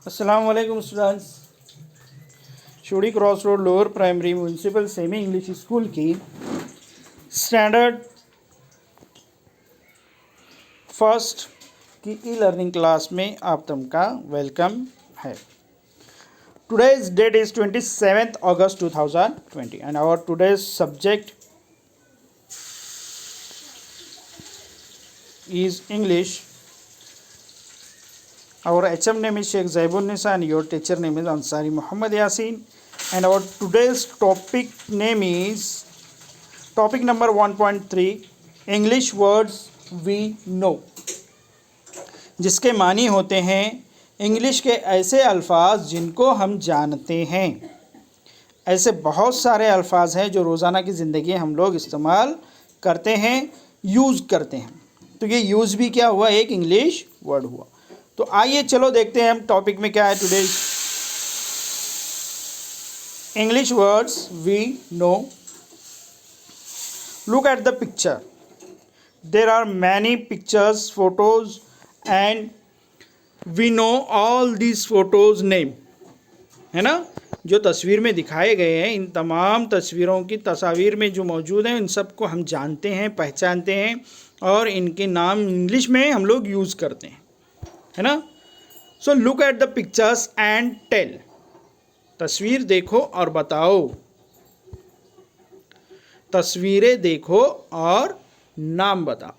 अस्सलाम वालेकुम स्टूडेंट्स। शोड़ी cross road lower primary municipal semi English school की स्टैंडर्ड फर्स्ट की ई लर्निंग क्लास में आप सबका वेलकम है। Today's date is 27th August 2020 and our today's subject is English. Our HM name is Sheikh Zaibun Nisa and your teacher name is Ansari Muhammad Yasin. And our today's topic name is topic number 1.3 English words we know, जिसके मानी होते हैं English के ऐसे अल्फाज जिनको हम जानते हैं। ऐसे बहुत सारे अल्फाज हैं जो रोज़ाना की ज़िंदगी हम लोग इस्तेमाल करते हैं, यूज़ करते हैं। तो ये यूज़ भी क्या हुआ, एक इंग्लिश वर्ड हुआ। तो आइए चलो देखते हैं हम टॉपिक में क्या है today. English words we know. Look at the picture. There are many pictures, photos and we know all this photos name, है ना। जो तस्वीर में दिखाए गए हैं, इन तमाम तस्वीरों की तस्वीर में जो मौजूद हैं, इन सबको हम जानते हैं, पहचानते हैं और इनके नाम इंग्लिश में हम लोग यूज़ करते हैं, है ना। So look at the pictures and tell. तस्वीर देखो और बताओ। तस्वीरें देखो और नाम बताओ।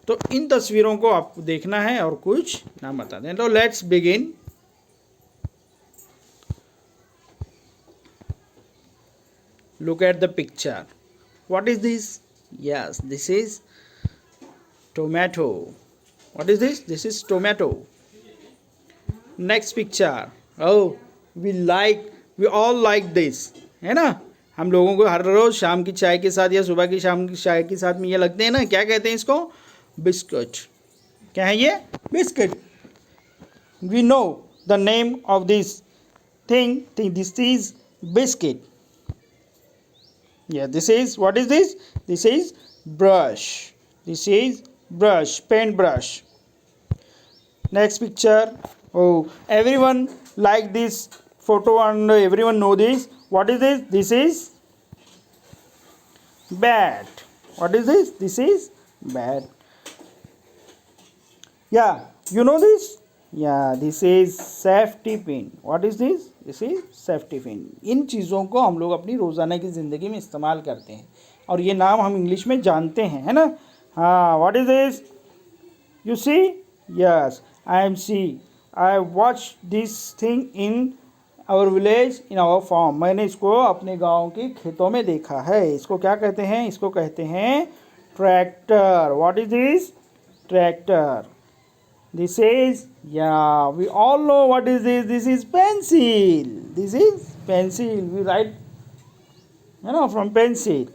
तो इन तस्वीरों को आपको देखना है और कुछ नाम बता दें। तो let's begin. Look at the picture. What is this? Yes, this is tomato. What is this? This is tomato. Next picture. Oh, we all like this, है ना। हम लोगों को हर रोज़ शाम की चाय के साथ या सुबह की शाम की चाय के साथ में ये लगते हैं ना, क्या कहते हैं इसको? बिस्किट। क्या है ये? Biscuit. We know the name of this thing. This is biscuit. Yeah, this is, what is this? This is brush. This is brush, paint brush. Next picture. Oh, everyone like this photo and everyone know this. What is this? This is bat. What is this? This is bat. Yeah, you know this? Yeah, this is safety pin. What is this? This is safety pin. इन चीज़ों को हम लोग अपनी रोज़ाना की ज़िंदगी में इस्तेमाल करते हैं और ये नाम हम इंग्लिश में जानते हैं, है ना। हाँ, what is this? You see? Yes, I am see. I watched this thing in our village, in our farm. मैंने इसको अपने गांव के खेतों में देखा है। इसको क्या कहते हैं? इसको कहते हैं tractor. What is this? Tractor. This is, yeah, we all know what is this. This is pencil. This is pencil. We write, you know, from pencil.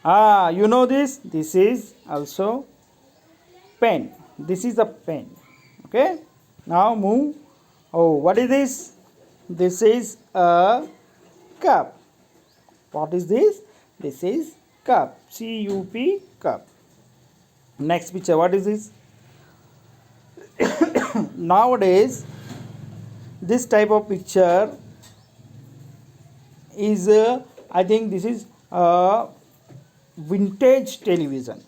Ah, you know this? This is also pen. This is a pen. Okay. Now move. Oh, what is this? This is a cup. What is this? This is cup. C-U-P, cup. Next picture. What is this? Nowadays this type of picture is I think this is vintage television.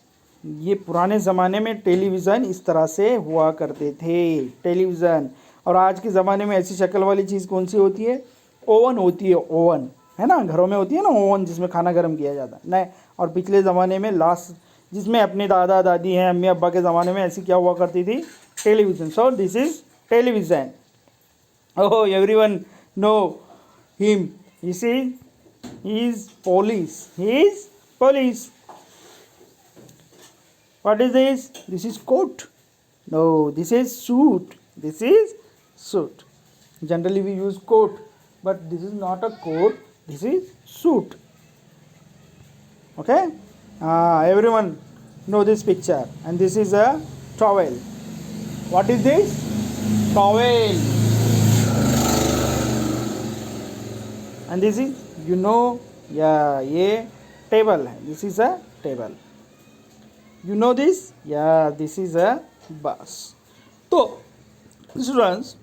ये पुराने ज़माने में television इस तरह से हुआ करते थे, टेलीविज़न। और आज के ज़माने में ऐसी शक्ल वाली चीज़ कौन सी होती है? ओवन होती है, ओवन, है ना। घरों में होती है ना ओवन, जिसमें खाना गर्म किया जाता है। नहीं, और पिछले ज़माने में लास्ट, जिसमें अपने दादा दादी हैं, अम्मी अब्बा के ज़माने में ऐसी क्या हुआ करती थी? Television. So this is television. Oh, everyone know him. He is police. He is police. What is this? This is coat. No, this is suit. This is suit. Generally we use coat, but this is not a coat. This is suit. Okay. Everyone know this picture. And this is a towel. What is this? Towel. And this is, you know, yeah, ये table है. This is a table. You know this? Yeah, this is a bus. तो students,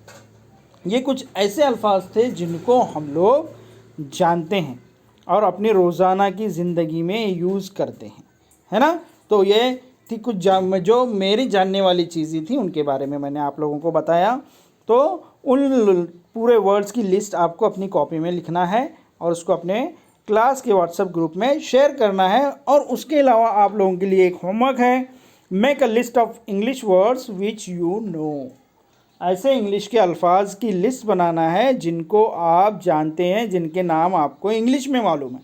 ये कुछ ऐसे अल्फाज थे जिनको हम लोग जानते हैं और अपनी रोज़ाना की ज़िंदगी में यूज़ करते हैं, है ना। तो ये थी कुछ जो मेरी जानने वाली चीज़ें थी, उनके बारे में मैंने आप लोगों को बताया। तो उन पूरे वर्ड्स की लिस्ट आपको अपनी कॉपी में लिखना है और उसको अपने क्लास के व्हाट्सएप ग्रुप में शेयर करना है। और उसके अलावा आप लोगों के लिए एक होमवर्क है, make a list of English words which you know. ऐसे इंग्लिश के अल्फाज की लिस्ट बनाना है जिनको आप जानते हैं, जिनके नाम आपको इंग्लिश में मालूम है,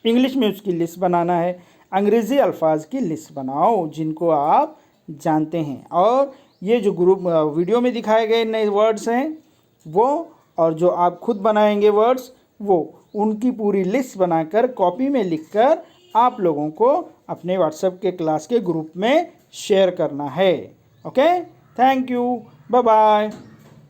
इंग्लिश में उसकी लिस्ट बनाना है। अंग्रेज़ी अल्फाज की लिस्ट बनाओ जिनको आप जानते हैं, और ये जो ग्रुप वीडियो में दिखाए गए नए वर्ड्स हैं वो, और जो आप खुद बनाएंगे वर्ड्स वो, उनकी पूरी लिस्ट बनाकर कॉपी में लिखकर आप लोगों को अपने व्हाट्सएप के क्लास के ग्रुप में शेयर करना है। Okay, thank you, bye bye.